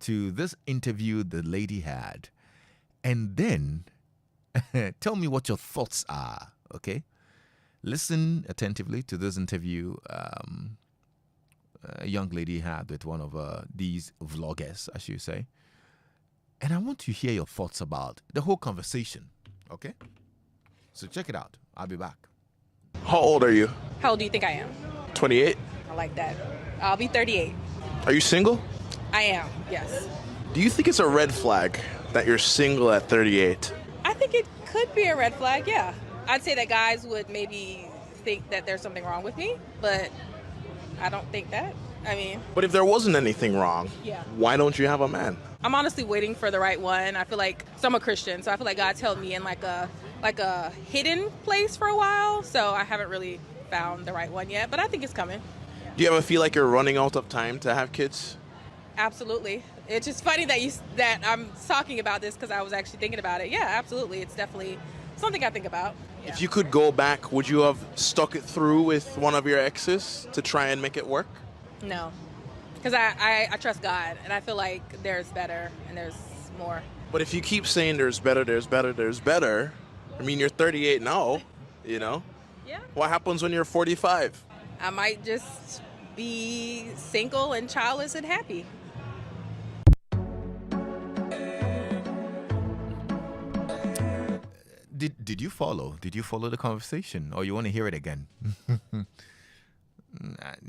to this interview the lady had, and then tell me what your thoughts are, okay? Listen attentively to this interview a young lady had with one of these vloggers, as you say. And I want to hear your thoughts about the whole conversation, okay? So check it out. I'll be back. How old are you? How old do you think I am? 28. I like that. I'll be 38. Are you single? I am, yes. Do you think it's a red flag that you're single at 38? I think it could be a red flag, yeah. I'd say that guys would maybe think that there's something wrong with me, but I don't think that. I mean, But if there wasn't anything wrong, Yeah. why don't you have a man? I'm honestly waiting for the right one. I feel like, so I'm a Christian, so I feel like God's held me in like a hidden place for a while, so I haven't really found the right one yet, but I think it's coming. Do you ever feel like you're running out of time to have kids? Absolutely. It's just funny that I'm talking about this because I was actually thinking about it. Yeah, absolutely. It's definitely something I think about. Yeah. If you could go back, would you have stuck it through with one of your exes to try and make it work? No, because I trust God, and I feel like there's better and there's more. But if you keep saying there's better, there's better, there's better, I mean, you're 38 now, you know? Yeah. What happens when you're 45? I might just be single and childless and happy. Did you follow? Did you follow the conversation, or you want to hear it again?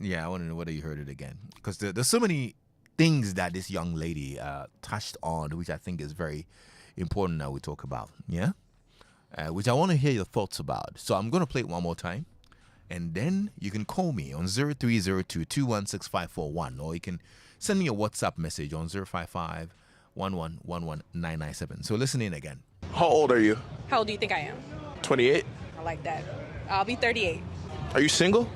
Yeah, I want to know whether you heard it again, because there's so many things that this young lady touched on, which I think is very important that we talk about. Yeah, which I want to hear your thoughts about. So I'm going to play it one more time, and then you can call me on 0302-216-541, or you can send me a WhatsApp message on 055-1111-997. So listen in again. How old are you? How old do you think I am? 28. I like that. I'll be 38. Are you single?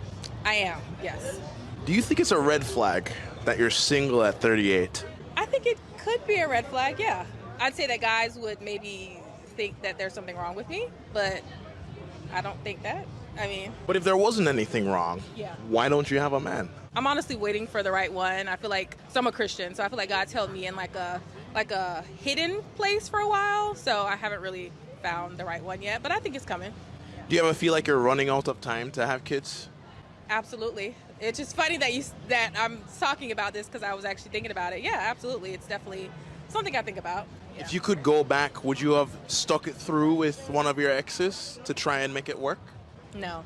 I am, yes. Do you think it's a red flag that you're single at 38? I think it could be a red flag, yeah. I'd say that guys would maybe think that there's something wrong with me, but I don't think that. I mean, But if there wasn't anything wrong, Yeah. why don't you have a man? I'm honestly waiting for the right one. I feel like, so I'm a Christian, so I feel like God's held me in like a hidden place for a while, so I haven't really found the right one yet, but I think it's coming. Do you ever feel like you're running out of time to have kids? Absolutely. It's just funny that I'm talking about this because I was actually thinking about it. Yeah, absolutely. It's definitely something I think about. Yeah. If you could go back, would you have stuck it through with one of your exes to try and make it work? No,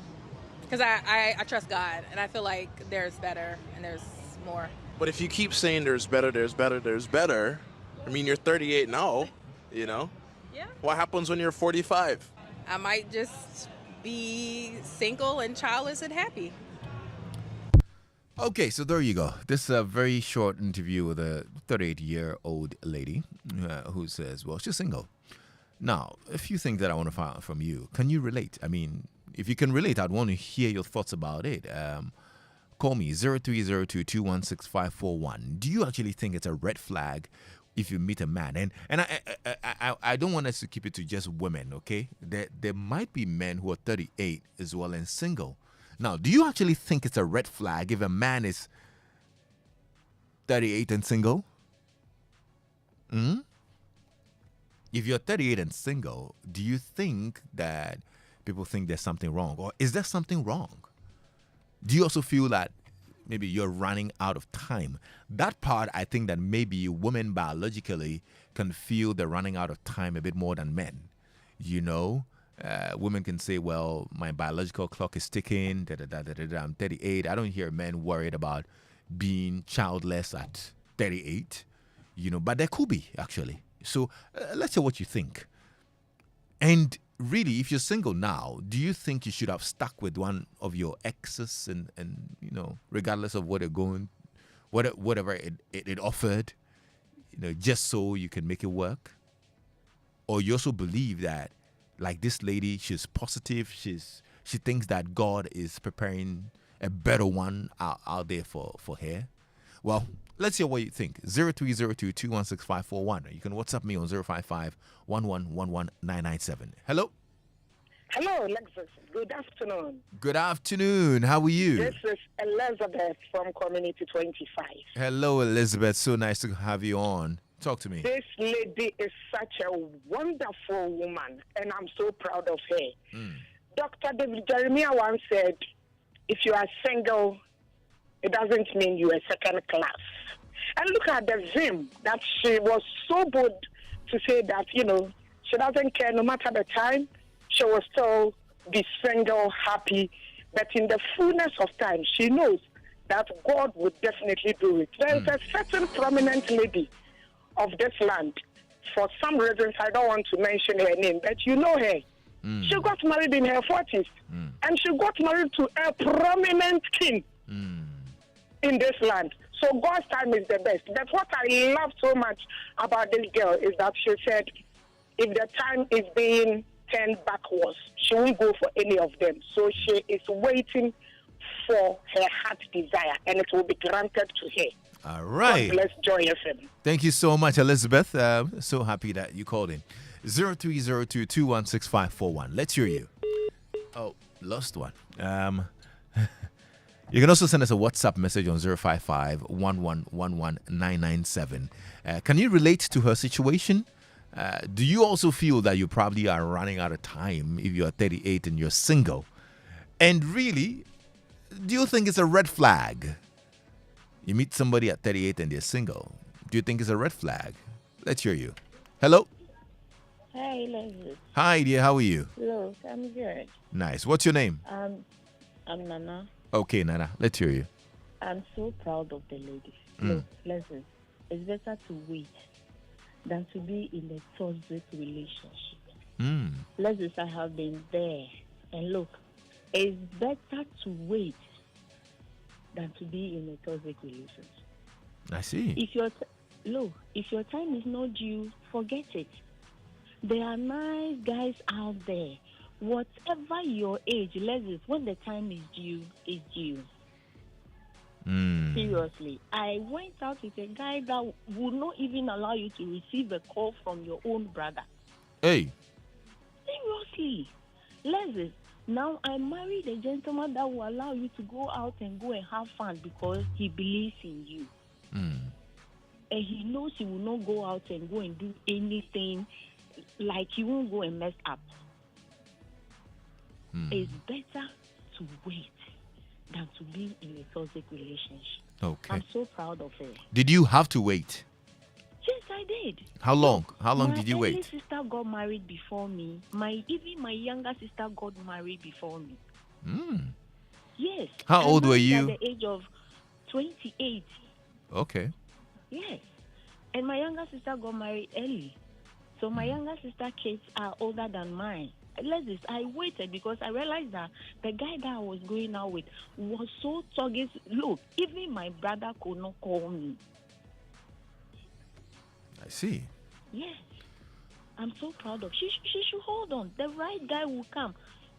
because I trust God, and I feel like there's better and there's more. But if you keep saying there's better, there's better, there's better, I mean, you're 38 now, you know? Yeah. What happens when you're 45? I might just be single and childless and happy. Okay, so there you go. This is a very short interview with a 38-year-old lady who says, well, she's single. Now, a few things that I want to find out from you. Can you relate? I mean, if you can relate, I'd want to hear your thoughts about it. Call me 0302-216-541. Do you actually think it's a red flag if you meet a man? And I don't want us to keep it to just women, okay? There might be men who are 38 as well and single. Now, do you actually think it's a red flag if a man is 38 and single? If you're 38 and single, do you think that people think there's something wrong? Or is there something wrong? Do you also feel that maybe you're running out of time? That part, I think that maybe women biologically can feel they're running out of time a bit more than men. You know? Women can say, well, my biological clock is ticking, I'm 38. I don't hear men worried about being childless at 38, you know, but there could be, actually. So let's hear what you think. And really, if you're single now, do you think you should have stuck with one of your exes and you know, regardless of what they're going, whatever it offered, you know, just so you can make it work? Or you also believe that, like this lady, she's positive. She thinks that God is preparing a better one out there for her. Well, let's hear what you think. 0302-216-541. You can WhatsApp me on 055-1111-997. Hello? Hello, Lexis. Good afternoon. Good afternoon. How are you? This is Elizabeth from Community 25. Hello, Elizabeth. So nice to have you on. Talk to me. This lady is such a wonderful woman, and I'm so proud of her. Dr. David Jeremiah once said, if you are single, it doesn't mean you are second class. And look at the vim that she was so bold to say that, she doesn't care no matter the time. She will still be single, happy. But in the fullness of time, she knows that God would definitely do it. There is a certain prominent lady of this land. For some reasons, I don't want to mention her name, but you know her. She got married in her 40s. And she got married to a prominent king in this land. So God's time is the best. That's what I love so much about this girl, is that she said, if the time is being turned backwards, she won't go for any of them. So she is waiting for her heart desire, and it will be granted to her. All right. God bless Joy FM. Thank you so much, Elizabeth. So happy that you called in. 0302216541. Let's hear you. Oh, lost one. You can also send us a WhatsApp message on 055-1111-997. Can you relate to her situation? Do you also feel that you probably are running out of time if you're 38 and you're single? And really, do you think it's a red flag? You meet somebody at 38 and they're single. Do you think it's a red flag? Let's hear you. Hello? Hi, Lexis. Hi, dear. How are you? Hello, I'm good. Nice. What's your name? I'm Nana. Okay, Nana. Let's hear you. I'm so proud of the lady. Look, listen, it's better to wait than to be in a toxic relationship. Lexis, I have been there. And look, it's better to wait than to be in a toxic relationship. I see. If your time is not due, forget it. There are nice guys out there. Whatever your age, Lexis, when the time is due, it's due. Seriously. I went out with a guy that would not even allow you to receive a call from your own brother. Hey. Seriously. Lexis, now I married a gentleman that will allow you to go out and have fun because he believes in you. And he knows he will not go out and go and do anything, like he won't go and mess up. It's better to wait than to be in a toxic relationship. Okay. I'm so proud of her. Did you have to wait? Yes, I did. How long? How long did you My wait? sister got married before me. Even my younger sister got married before me. Yes. How old were At you? the age of 28. Okay. Yes. And my younger sister got married early. So my younger sister kids are older than mine. Lexis, I waited because I realized that the guy that I was going out with was so toxic. Look, even my brother could not call me. I see. Yes. I'm so proud of her. She should hold on. The right guy will come.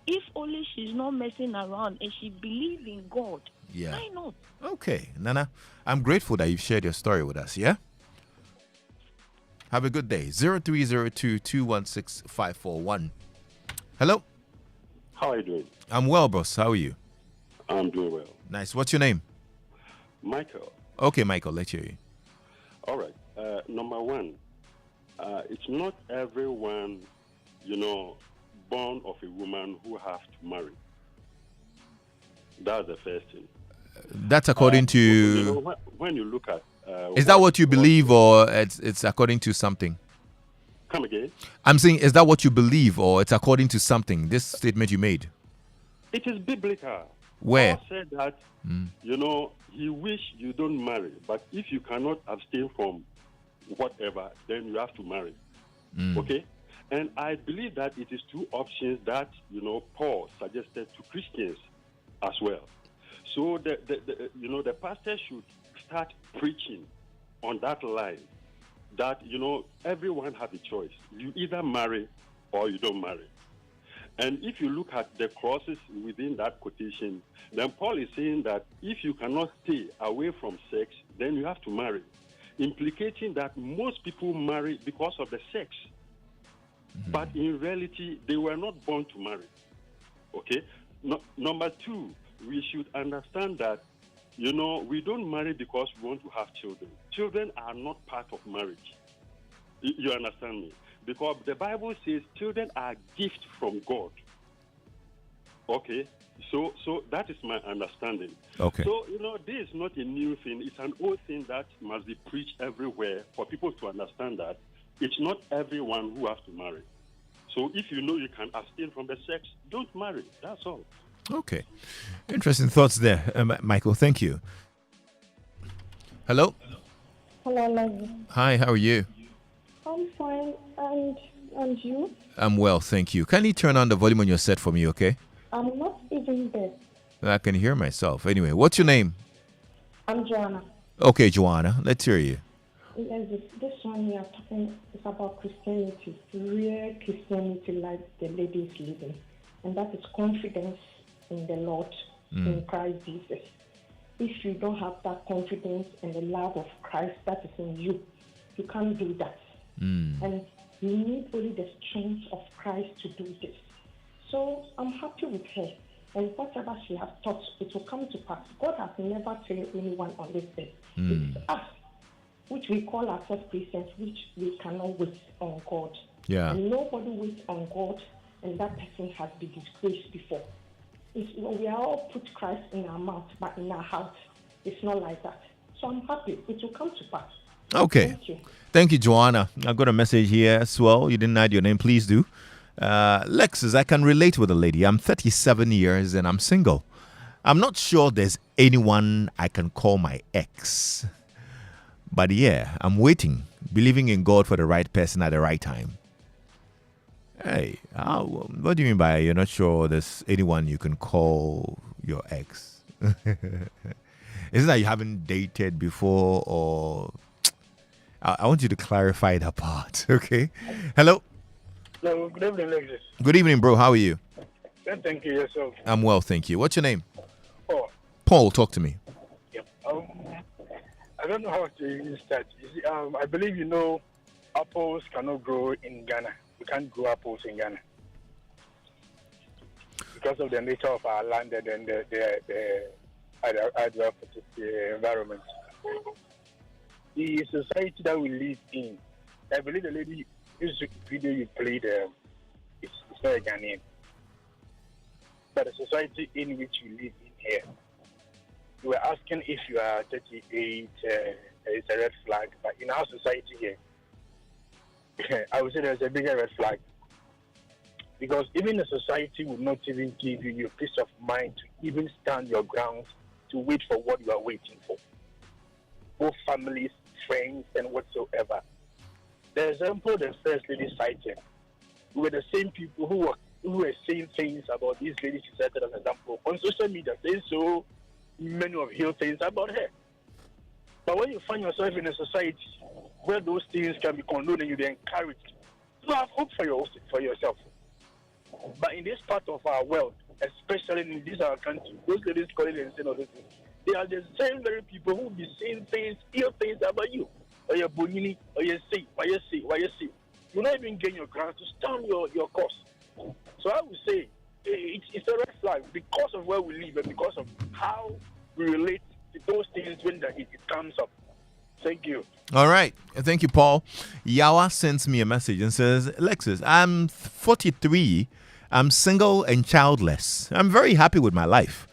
If only she's not messing around and she believes in God. Yeah. Why not? Okay. Nana, I'm grateful that you've shared your story with us, yeah? Have a good day. 0302216541. Hello? How are you doing? I'm well, boss. How are you? I'm doing well. Nice. What's your name? Michael. Okay, Michael. Let's hear you. All right. Number one, it's not everyone, born of a woman who have to marry. That's the first thing. That's according to... when you look at... is that what you believe, or it's according to something? Come again? I'm saying, is that what you believe, or it's according to something, this statement you made? It is biblical. Where? God said that, he wish you don't marry, but if you cannot abstain from whatever, then you have to marry. Okay? And I believe that it is two options that, Paul suggested to Christians as well. So, the pastor should start preaching on that line that, everyone has a choice. You either marry or you don't marry. And if you look at the clauses within that quotation, then Paul is saying that if you cannot stay away from sex, then you have to marry, implicating that most people marry because of the sex. But in reality, they were not born to marry. Okay? No, number two, we should understand that, we don't marry because we want to have children. Children are not part of marriage. You understand me? Because the Bible says children are gifts from God. Okay? So that is my understanding. Okay. So, this is not a new thing. It's an old thing that must be preached everywhere for people to understand that it's not everyone who has to marry. So if you know you can abstain from the sex, don't marry. That's all. Okay. Interesting thoughts there, Michael. Thank you. Hello? Hello, Leslie. Hi, how are you? I'm fine, and you? I'm well, thank you. Kindly turn on the volume on your set for me, okay? I'm not even there. I can hear myself. Anyway, what's your name? I'm Joanna. Okay, Joanna, let's hear you. Yes, this one we are talking is about Christianity, real Christianity like the lady is living. And that is confidence in the Lord, in Christ Jesus. If you don't have that confidence and the love of Christ that is in you, you can't do that. And you need only the strength of Christ to do this. So I'm happy with her. And whatever she has taught, it will come to pass. God has never failed anyone on this earth. It's us, which we call ourselves Christians, which we cannot wait on God. Yeah. And nobody waits on God, and that person has been disgraced before. We are all put Christ in our mouth, but in our heart, it's not like that. So I'm happy. It will come to pass. Okay. Thank you. Thank you, Joanna. I've got a message here as well. You didn't add your name, please do. Lexis, I can relate with a lady. I'm 37 years and I'm single. I'm not sure there's anyone I can call my ex. But yeah, I'm waiting, believing in God for the right person at the right time. Hey, what do you mean by you're not sure there's anyone you can call your ex? Is it that you haven't dated before, or I want you to clarify that part, okay? Hello? Hello, good evening, Lexis. Good evening, bro. How are you? Thank you, yourself. I'm well, thank you. What's your name? Oh, Paul, talk to me. yep. I don't know how to even start. You see, I believe apples cannot grow in Ghana. We can't grow apples in Ghana because of the nature of our land and the environment. The society that we live in, I believe the lady, this video you played, it's not a Ghanaian. But the society in which you live in here, you were asking if you are 38, it's a red flag. But in our society here, I would say there's a bigger red flag. Because even the society would not even give you your peace of mind to even stand your ground to wait for what you are waiting for. Both families, friends, and whatsoever. The example the first lady cited were the same people who were saying things about these ladies she cited as an example on social media, saying so many of ill things about her. But when you find yourself in a society where those things can be condoned and you be encouraged, you have hope for yourself. But in this part of our world, especially in this our country, those ladies calling and saying all those things, they are the same very people who will be saying things, ill things about you. Or your bonini, or your say, why you say. You not even gain your ground to stand your cause. So I would say it's a red flag because of where we live and because of how we relate to those things when it comes up. Thank you. All right. Thank you, Paul. Yawa sends me a message and says, Lexis, I'm 43. I'm single and childless. I'm very happy with my life.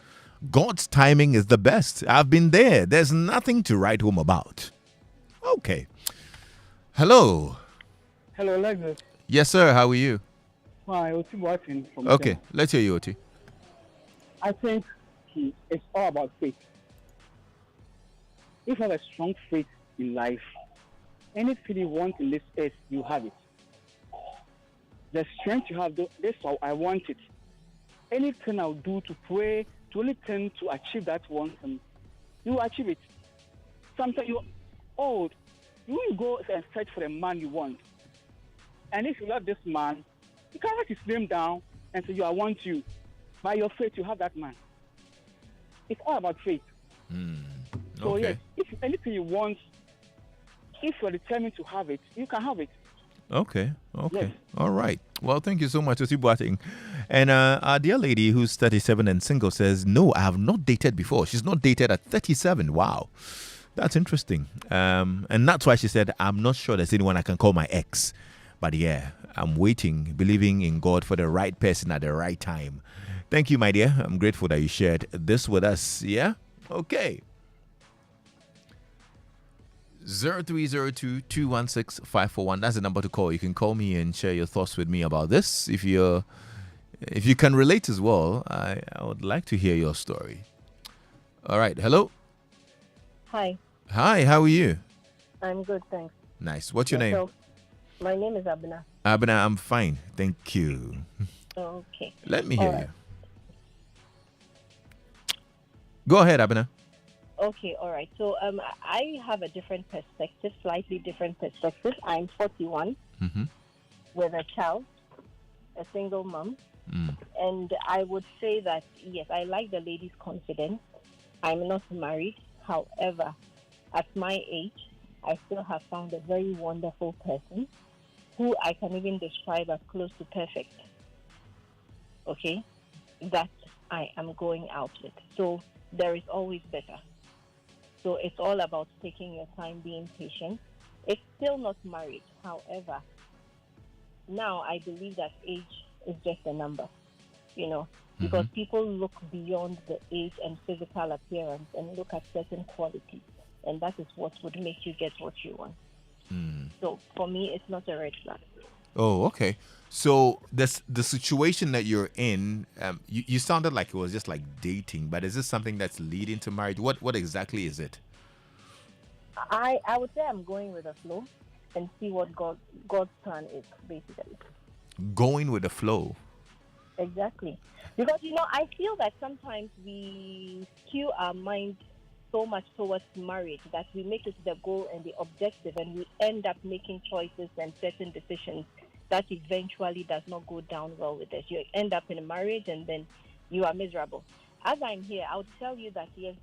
God's timing is the best. I've been there. There's nothing to write home about. Okay. Hello. Hello, Lexis. Yes, sir. How are you? Hi, Oti watching from Okay. Kenya. Let's hear you, Oti. I think it's all about faith. If you have a strong faith in life, anything you want in this earth, you have it. The strength you have, that's how I want it. Anything I'll do to pray, to anything to achieve that one, you achieve it. Sometimes you go and search for the man you want. And if you love this man, you can write his name down and say, I want you. By your faith, you have that man. It's all about faith. So Okay. yes, if anything you want, if you're determined to have it, you can have it. Okay. Yes. All right. Well, thank you so much, Osi Boateng. And our dear lady who's 37 and single says, no, I have not dated before. She's not dated at 37. Wow. That's interesting. And that's why she said, I'm not sure there's anyone I can call my ex. But yeah, I'm waiting, believing in God for the right person at the right time. Thank you, my dear. I'm grateful that you shared this with us. Yeah? Okay. 0302-216-541. That's the number to call. You can call me and share your thoughts with me about this. If you can relate as well, I would like to hear your story. All right. Hello. Hi. Hi. How are you? I'm good, thanks. Nice. What's your name? So, my name is Abna. Abna, I'm fine. Thank you. Okay. Let me hear you. Go ahead, Abna. Okay, all right. So I have a different perspective, slightly different perspective. I'm 41 with a child, a single mom. And I would say that, yes, I like the lady's confidence. I'm not married. However, at my age, I still have found a very wonderful person who I can even describe as close to perfect. Okay? That I am going out with. So there is always better. So it's all about taking your time, being patient. It's still not married. However, now I believe that age is just a number, because people look beyond the age and physical appearance and look at certain qualities. And that is what would make you get what you want. So for me, it's not a red flag. Oh, okay. So the situation that you're in, you sounded like it was just like dating, but is this something that's leading to marriage? What exactly is it? I would say I'm going with the flow and see what God's plan is, basically. Going with the flow. Exactly. Because, I feel that sometimes we skew our mind so much towards marriage that we make it the goal and the objective, and we end up making choices and certain decisions that eventually does not go down well with us. You end up in a marriage and then you are miserable. As I'm here, I would tell you that yes,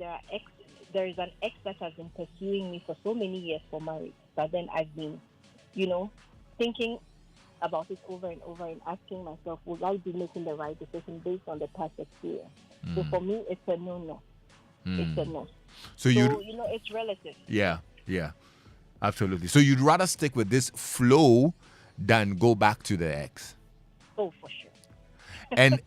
there is an ex that has been pursuing me for so many years for marriage, but then I've been, thinking about it over and over and asking myself, will I be making the right decision based on the past experience? So for me, it's a no. It's a no. So it's relative. Yeah, absolutely. So you'd rather stick with this flow than go back to the ex? Oh, for sure. And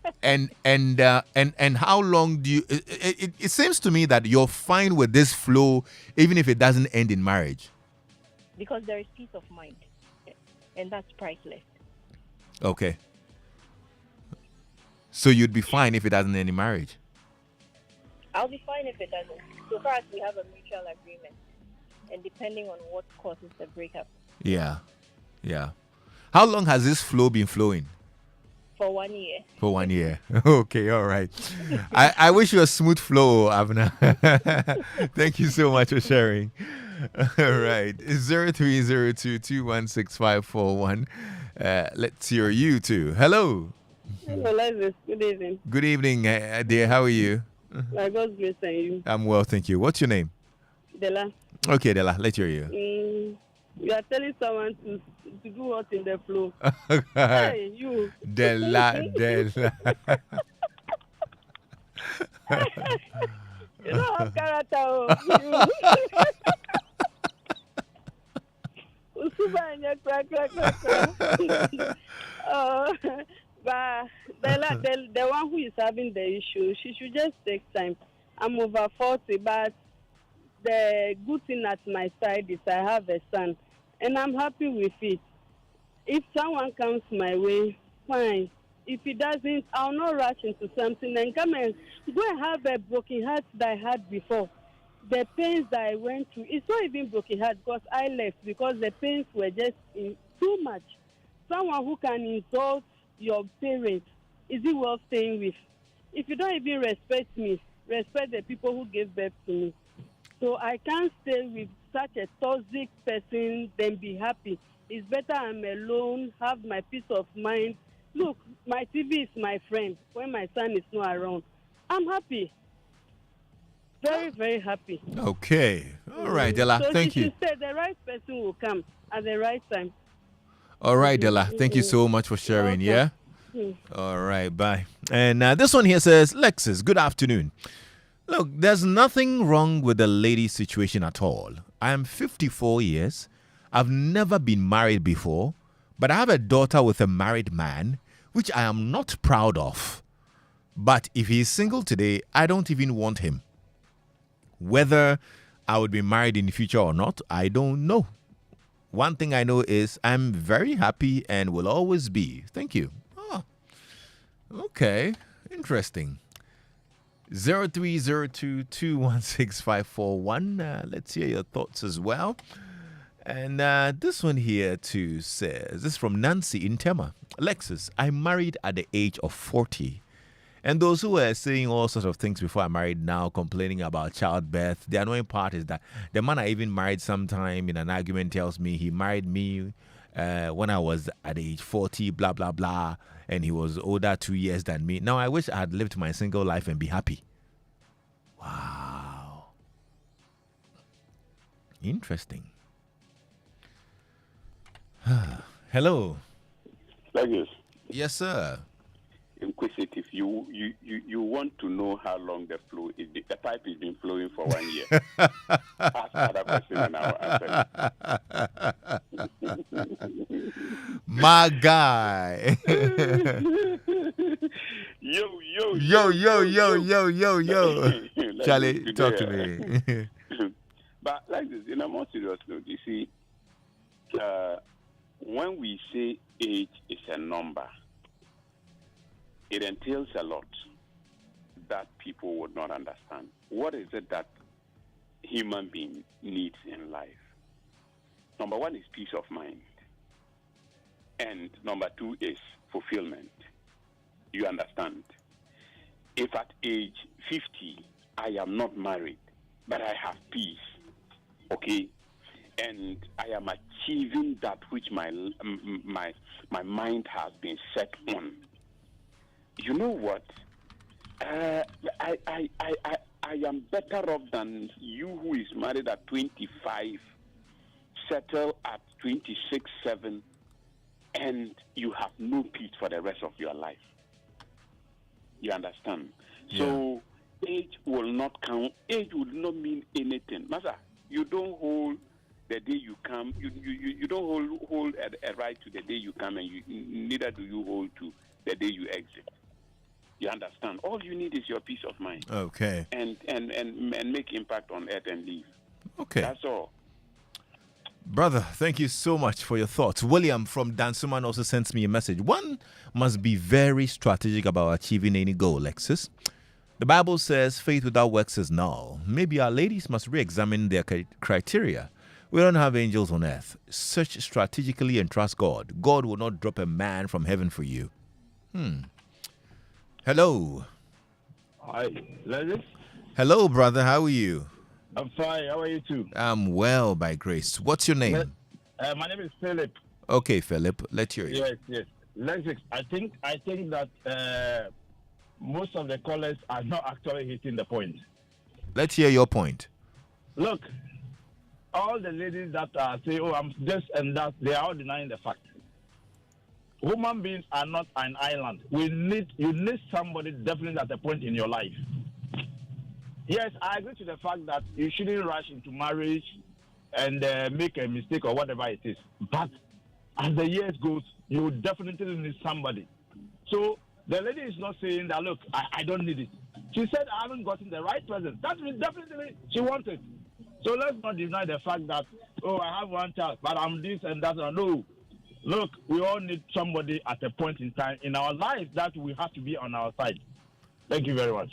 how long do you? It seems to me that you're fine with this flow, even if it doesn't end in marriage. Because there is peace of mind, and that's priceless. Okay. So you'd be fine if it doesn't end in marriage? I'll be fine if it doesn't. So far as we have a mutual agreement, and depending on what causes the breakup. Yeah. How long has this flow been flowing? For 1 year. For 1 year. Okay, all right. I wish you a smooth flow, Abna. Thank you so much for sharing. All right. 0302-216-541. Let's hear you too. Hello. Hello, Lexis. Good evening. Good evening, dear. How are you? My God's grace and you. I'm well, thank you. What's your name? Della. Okay, Della, let's hear you. You are telling someone to do what in the flow. Hey, you. Della. You don't have character. But the one who is having the issue, she should just take time. I'm over 40, but the good thing at my side is I have a son, and I'm happy with it. If someone comes my way, fine. If he doesn't, I'll not rush into something and come and go and have a broken heart that I had before. The pains that I went through, it's not even broken heart because I left because the pains were just too much. Someone who can insult your parents, is it worth staying with? If you don't even respect me, respect the people who gave birth to me. So I can't stay with such a toxic person than be happy. It's better I'm alone, have my peace of mind. Look, my TV is my friend. When my son is not around, I'm happy. Very, very happy. Okay. All right, Della. So Thank you. She said the right person will come at the right time. All right, Della. Thank you so much for sharing. Yeah. All right. Bye. And this one here says, Lexis, good afternoon. Look, there's nothing wrong with the lady's situation at all. I am 54 years. I've never been married before, but I have a daughter with a married man, which I am not proud of. But if he is single today, I don't even want him. Whether I would be married in the future or not, I don't know. One thing I know is I'm very happy and will always be. Thank you. Oh, okay. Interesting. 0302216541. Let's hear your thoughts as well. And this one here too says, this is from Nancy in Tema. Lexis, I married at the age of 40. And those who were saying all sorts of things before I married now, complaining about childbirth, the annoying part is that the man I even married sometime in an argument tells me he married me when I was at age 40, blah, blah, blah. And he was older 2 years than me. Now I wish I had lived my single life and be happy. Wow. Interesting. Hello. Lexis. Yes, sir. Inquisitive. You want to know how long the flow is. The pipe has been flowing for 1 year. Ask other person and I'll answer. My guy. Yo. Charlie, talk to me. But like this, in a more serious note, you see, when we say age is a number, it entails a lot that people would not understand. What is it that human being needs in life? Number one is peace of mind. And number two is fulfillment. You understand? If at age 50, I am not married, but I have peace, okay? And I am achieving that which my mind has been set on. You know what? I am better off than you who is married at 25, settle at 26, 7, and you have no peace for the rest of your life. You understand? Yeah. So age will not count. Age would not mean anything. Master, you don't hold the day you come. You don't hold a right to the day you come, and neither do you hold to the day you exit. You understand? All you need is your peace of mind. Okay. And make impact on earth and leave. Okay. That's all. Brother, thank you so much for your thoughts. William from Dansuman also sends me a message. One must be very strategic about achieving any goal, Lexis. The Bible says faith without works is null. Maybe our ladies must re-examine their criteria. We don't have angels on earth. Search strategically and trust God. God will not drop a man from heaven for you. Hello. Hi, Lexis. Hello, brother. How are you? I'm fine. How are you too? I'm well, by grace. What's your name? My name is Philip. Okay, Philip. Let's hear you. Yes. Lexis, I think that most of the callers are not actually hitting the point. Let's hear your point. Look, all the ladies that say, "Oh, I'm this and that," they are all denying the fact. Human beings are not an island. You need somebody definitely at a point in your life. Yes, I agree to the fact that you shouldn't rush into marriage and make a mistake or whatever it is. But as the years goes, you definitely need somebody. So the lady is not saying that, look, I don't need it. She said, I haven't gotten the right person. That means definitely she wants it. So let's not deny the fact that, oh, I have one child, but I'm this and that. No. Look, we all need somebody at a point in time in our life that we have to be on our side. Thank you very much.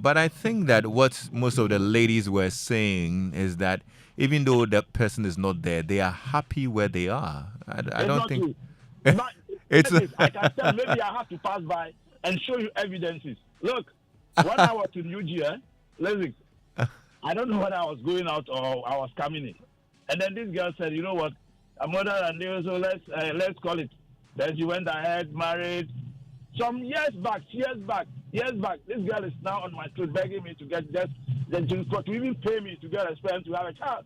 But I think that what most of the ladies were saying is that even though that person is not there, they are happy where they are. I don't think... It's I can tell, maybe I have to pass by and show you evidences. Look, when I was in UG, Lexis, I don't know whether I was going out or I was coming in. And then this girl said, you know what, I'm older than you, so let's call it. Then she went ahead, married. Some years back, this girl is now on my street begging me to get to even pay me to get a sperm to have a child.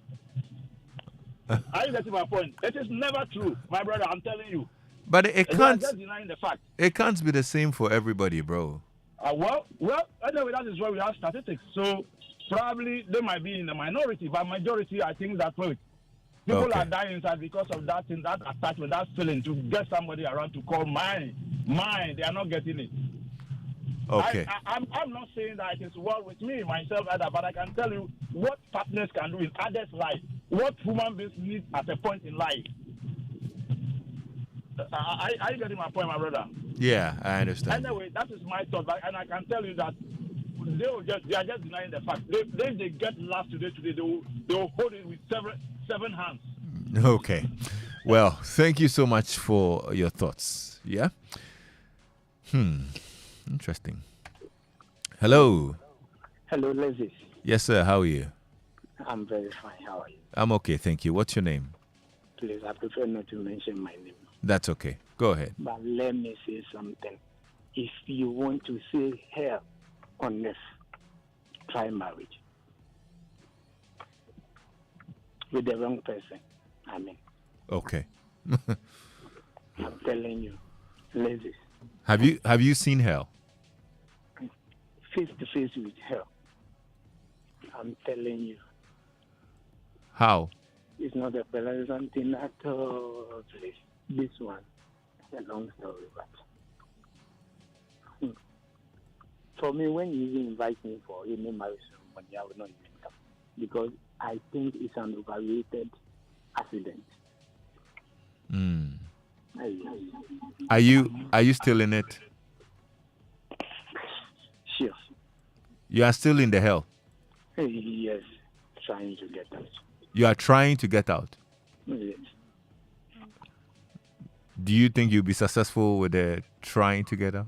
Are you getting my point? It is never true, my brother. I'm telling you. But it You are can't. just denying the fact. It can't be the same for everybody, bro. Well. Anyway, that is why we have statistics. So probably they might be in the minority, but majority, I think that way. People Okay. are dying inside because of that thing, that attachment, that feeling to get somebody around to call mine. They are not getting it. Okay. I'm not saying that it is well with me, myself, either, but I can tell you what partners can do in others' life, what human beings need at a point in life. Are you getting my point, my brother? Yeah, I understand. Anyway, that is my thought, and I can tell you that they are just denying the fact. They get last today, they will hold it with seven hands. Okay. Well, thank you so much for your thoughts. Yeah? Interesting. Hello. Hello, Lexis. Yes, sir. How are you? I'm very fine. How are you? I'm okay, thank you. What's your name? Please, I prefer not to mention my name. That's okay. Go ahead. But let me say something. If you want to see hell on earth, try marriage. With the wrong person. I mean. Okay. I'm telling you, Lexis. Have you seen hell? Face to face with hell. I'm telling you. How? It's not a pleasant thing at all, please. This one is a long story, but for me, when you even invite me for any marriage ceremony, I will not even come because I think it's an overrated accident. Are you still in it? Sure. You are still in the hell. Yes, trying to get out. You are trying to get out. Yes. Do you think you'll be successful with the trying to get out?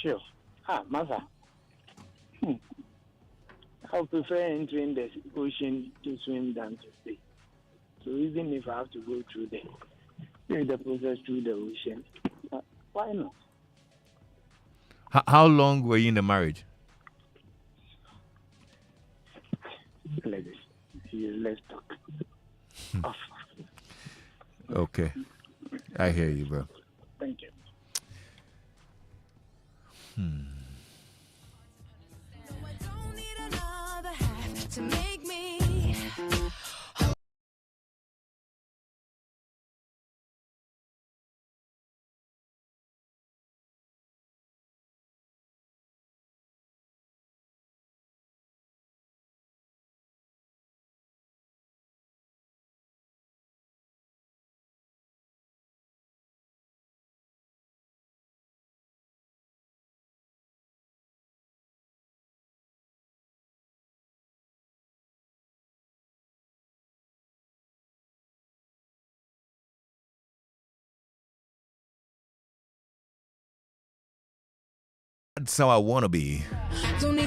Sure. Mother. I prefer entering the ocean to swim than to stay. So even if I have to go through the process through the ocean, why not? How long were you in the marriage? Let's talk. Off. Okay. I hear you, bro. Thank you. That's how I want to be.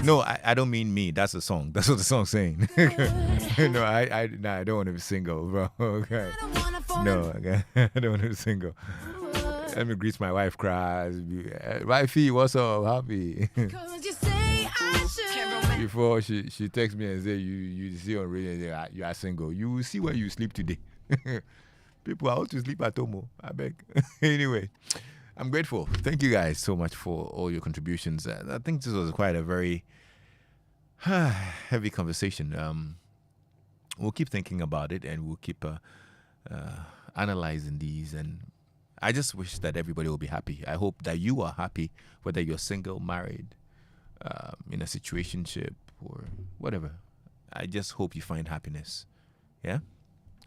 No, I don't mean me. That's the song. That's what the song's saying. No, I don't want to be single, bro. Okay. No, okay. I don't want to be single. Let me greet my wife, cries. Wifey, what's up? Happy. Before she texts me and say you see on radio you are single. You will see where you sleep today. People are out to sleep at home. I beg. Anyway. I'm grateful. Thank you guys so much for all your contributions. I think this was quite a very heavy conversation. We'll keep thinking about it and we'll keep analyzing these. And I just wish that everybody will be happy. I hope that you are happy, whether you're single, married, in a situationship or whatever. I just hope you find happiness. Yeah?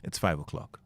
It's 5 o'clock.